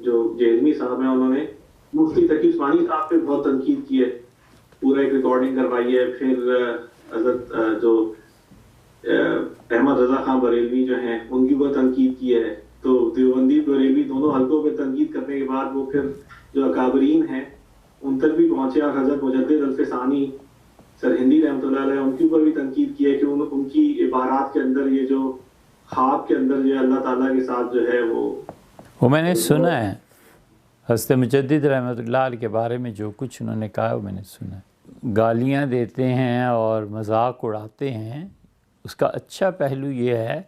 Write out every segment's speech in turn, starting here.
جو جیزمی صاحب ہیں انہوں نے مفتی تقی عثمانی صاحب پہ بہت تنقید کی ہے، پورا ایک ریکارڈنگ کروائی ہے. پھر حضرت جو احمد رضا خان بریلوی جو ہیں ان کی بہت تنقید کی ہے. تو دیوبندی بریلوی دونوں حلقوں پہ تنقید کرنے کے بعد وہ پھر جو اکابرین ہیں ان تک بھی پہنچے. اور حضرت مجدد الفسانی سرہندی رحمۃ اللہ علیہ ان کے اوپر بھی تنقید کی ہے کہ ان کی عبارات کے اندر یہ جو خواب کے اندر جو اللہ تعالیٰ کے ساتھ جو ہے وہ میں نے سنا ہے. حضرت مجدد رحمۃ اللہ علیہ کے بارے میں جو کچھ انہوں نے کہا وہ میں نے سنا ہے. گالیاں دیتے ہیں اور مذاق اڑاتے ہیں، اس کا اچھا پہلو یہ ہے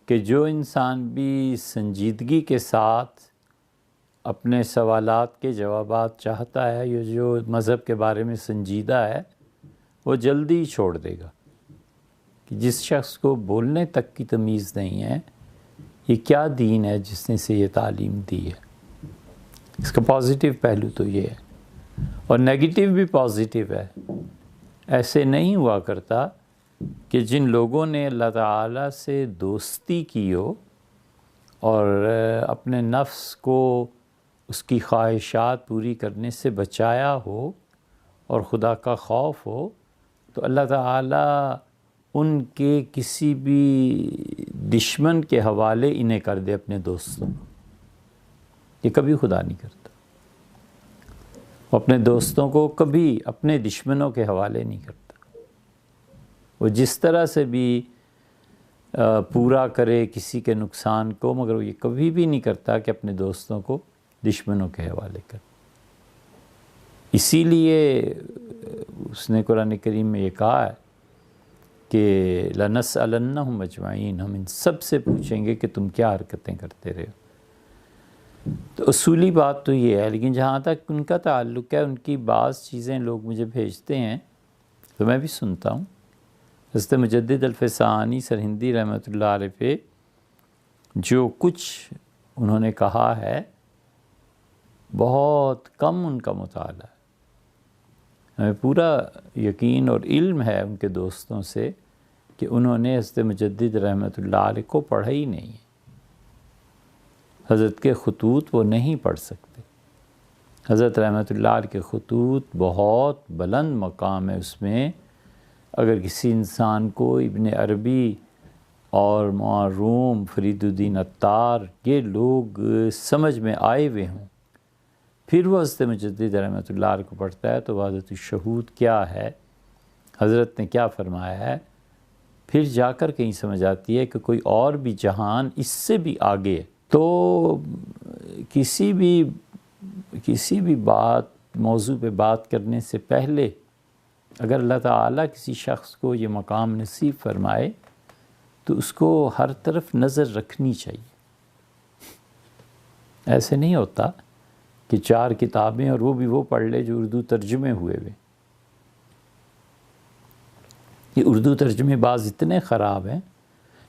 کہ جو انسان بھی سنجیدگی کے ساتھ اپنے سوالات کے جوابات چاہتا ہے، یا جو مذہب کے بارے میں سنجیدہ ہے، وہ جلدی ہی چھوڑ دے گا. کہ جس شخص کو بولنے تک کی تمیز نہیں ہے، یہ کیا دین ہے جس نے اسے یہ تعلیم دی ہے. اس کا پازیٹیو پہلو تو یہ ہے، اور نیگیٹیو بھی پازیٹیو ہے. ایسے نہیں ہوا کرتا کہ جن لوگوں نے اللہ تعالیٰ سے دوستی کی ہو اور اپنے نفس کو اس کی خواہشات پوری کرنے سے بچایا ہو اور خدا کا خوف ہو، تو اللہ تعالیٰ ان کے کسی بھی دشمن کے حوالے انہیں کر دے اپنے دوستوں کو. یہ کبھی خدا نہیں کرتا. وہ اپنے دوستوں کو کبھی اپنے دشمنوں کے حوالے نہیں کرتا. وہ جس طرح سے بھی پورا کرے کسی کے نقصان کو، مگر وہ یہ کبھی بھی نہیں کرتا کہ اپنے دوستوں کو دشمنوں کے حوالے کرے. اسی لیے اس نے قرآن کریم میں یہ کہا ہے کہ لَنَسْأَلَنَّهُمْ أَجْمَعِينَ، ہم ان سب سے پوچھیں گے کہ تم کیا حرکتیں کرتے رہے ہو. تو اصولی بات تو یہ ہے. لیکن جہاں تک ان کا تعلق ہے، ان کی بعض چیزیں لوگ مجھے بھیجتے ہیں تو میں بھی سنتا ہوں. حضرت مجدد الفسانی سرہندی رحمۃ اللہ علیہ پہ جو کچھ انہوں نے کہا ہے، بہت کم ان کا مطالعہ ہے. ہمیں پورا یقین اور علم ہے ان کے دوستوں سے کہ انہوں نے حضرت مجدد رحمۃ اللہ علیہ کو پڑھا ہی نہیں ہے. حضرت کے خطوط وہ نہیں پڑھ سکتے. حضرت رحمۃ اللہ علیہ کے خطوط بہت بلند مقام ہے اس میں. اگر کسی انسان کو ابن عربی اور روم، فرید الدین عطار، یہ لوگ سمجھ میں آئے ہوئے ہوں، پھر وہ حضرت مجدد رحمۃ اللہ علیہ کو پڑھتا ہے تو وحدت الشہود کیا ہے، حضرت نے کیا فرمایا ہے، پھر جا کر کہیں سمجھ آتی ہے کہ کوئی اور بھی جہان اس سے بھی آگے ہے. تو کسی بھی موضوع پہ بات کرنے سے پہلے اگر اللہ تعالیٰ کسی شخص کو یہ مقام نصیب فرمائے تو اس کو ہر طرف نظر رکھنی چاہیے. ایسے نہیں ہوتا کہ 4 کتابیں اور وہ بھی وہ پڑھ لے جو اردو ترجمے ہوئے ہوئے. یہ اردو ترجمے بعض اتنے خراب ہیں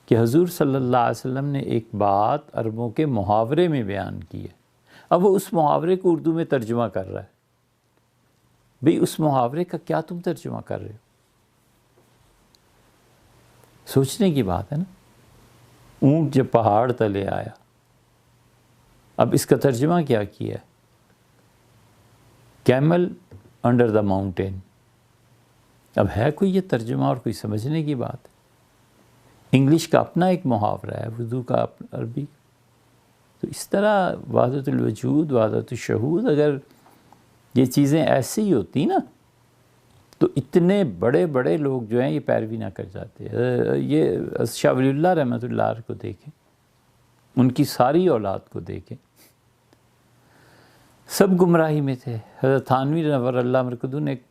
کہ حضور صلی اللہ علیہ وسلم نے ایک بات عربوں کے محاورے میں بیان کی ہے، اب وہ اس محاورے کو اردو میں ترجمہ کر رہا ہے. بھئی اس محاورے کا کیا تم ترجمہ کر رہے ہو؟ سوچنے کی بات ہے نا. اونٹ جب پہاڑ تلے آیا، اب اس کا ترجمہ کیا کیا ہے؟ Camel under the mountain. اب ہے کوئی یہ ترجمہ اور کوئی سمجھنے کی بات ہے؟ انگلش کا اپنا ایک محاورہ ہے، اردو کا عربی. تو اس طرح وحدت الوجود، وحدت الشہود، اگر یہ چیزیں ایسی ہی ہوتی نا تو اتنے بڑے بڑے لوگ جو ہیں یہ پیروی نہ کر جاتے. یہ شاہ ولی اللہ رحمۃ اللہ علیہ کو دیکھیں، ان کی ساری اولاد کو دیکھیں، سب گمراہی میں تھے. حضرت تھانوی نور اللہ مرکزو نے ایک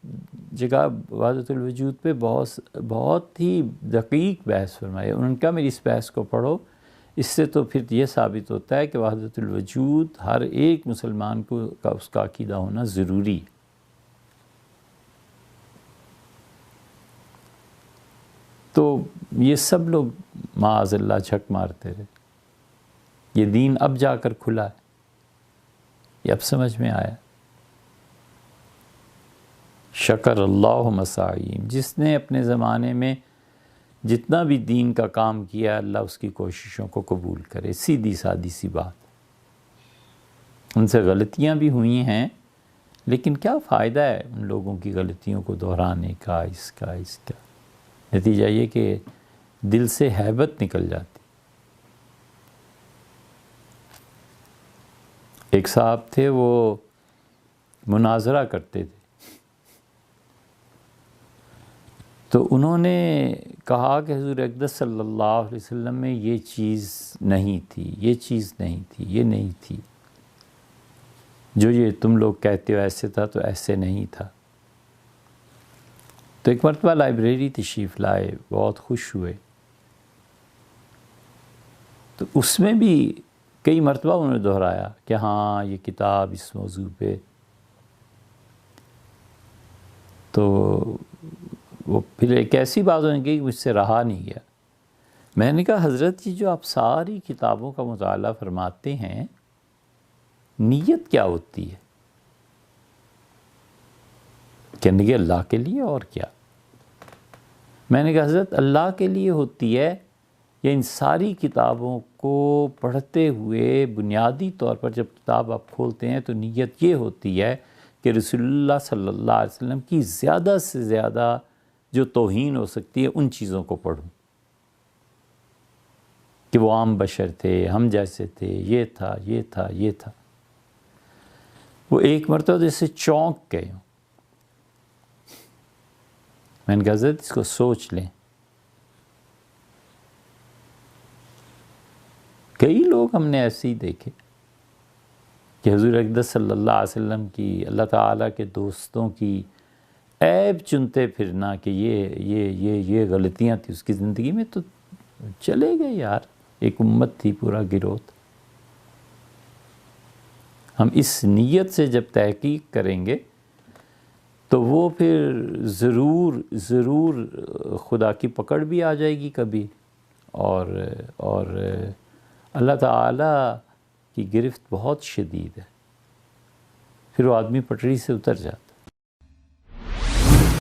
جگہ وحدت الوجود پہ بہت ہی دقیق بحث فرمائی. انہوں نے کہا میری اس بحث کو پڑھو، اس سے تو پھر یہ ثابت ہوتا ہے کہ وحدت الوجود ہر ایک مسلمان کا اس کا عقیدہ ہونا ضروری ہے. تو یہ سب لوگ معاذ اللہ جھک مارتے رہے. یہ دین اب جا کر کھلا ہے، یہ اب سمجھ میں آیا. شکر اللہ مساعیم، جس نے اپنے زمانے میں جتنا بھی دین کا کام کیا، اللہ اس کی کوششوں کو قبول کرے. سیدھی سادی سی بات. ان سے غلطیاں بھی ہوئی ہیں، لیکن کیا فائدہ ہے ان لوگوں کی غلطیوں کو دہرانے کا، اس کا نتیجہ یہ کہ دل سے ہیبت نکل جاتی۔ ایک صاحب تھے، وہ مناظرہ کرتے تھے، تو انہوں نے کہا کہ حضور اقدس صلی اللہ علیہ وسلم میں یہ چیز نہیں تھی، یہ چیز نہیں تھی، یہ نہیں تھی، جو یہ تم لوگ کہتے ہو ایسے تھا تو ایسے نہیں تھا۔ تو ایک مرتبہ لائبریری تشریف لائے، بہت خوش ہوئے، تو اس میں بھی کئی مرتبہ انہوں نے دہرایا کہ ہاں یہ کتاب اس موضوع پہ، تو وہ پھر ایک ایسی بات ہونے کی مجھ سے رہا نہیں گیا۔ میں نے کہا حضرت جی جو آپ ساری کتابوں کا مطالعہ فرماتے ہیں، نیت کیا ہوتی ہے؟ کہنے کہ اللہ کے لیے، اور کیا؟ میں نے کہا حضرت اللہ کے لیے ہوتی ہے، یا ان ساری کتابوں کو پڑھتے ہوئے بنیادی طور پر جب کتاب آپ کھولتے ہیں تو نیت یہ ہوتی ہے کہ رسول اللہ صلی اللہ علیہ وسلم کی زیادہ سے زیادہ جو توہین ہو سکتی ہے ان چیزوں کو پڑھوں، کہ وہ عام بشر تھے، ہم جیسے تھے، یہ تھا، یہ تھا، یہ تھا۔ وہ ایک مرتبہ جیسے چونک گئے ہوں۔ میں نے کہا حضرت اس کو سوچ لیں۔ کئی لوگ ہم نے ایسے ہی دیکھے کہ حضور اقدس صلی اللہ علیہ وسلم کی، اللہ تعالیٰ کے دوستوں کی عیب چنتے پھرنا کہ یہ غلطیاں تھیں اس کی زندگی میں، تو چلے گئے یار، ایک امت تھی، پورا گروہ تھا۔ ہم اس نیت سے جب تحقیق کریں گے تو وہ پھر ضرور خدا کی پکڑ بھی آ جائے گی کبھی، اور اللہ تعالیٰ کی گرفت بہت شدید ہے، پھر وہ آدمی پٹری سے اتر جاتا۔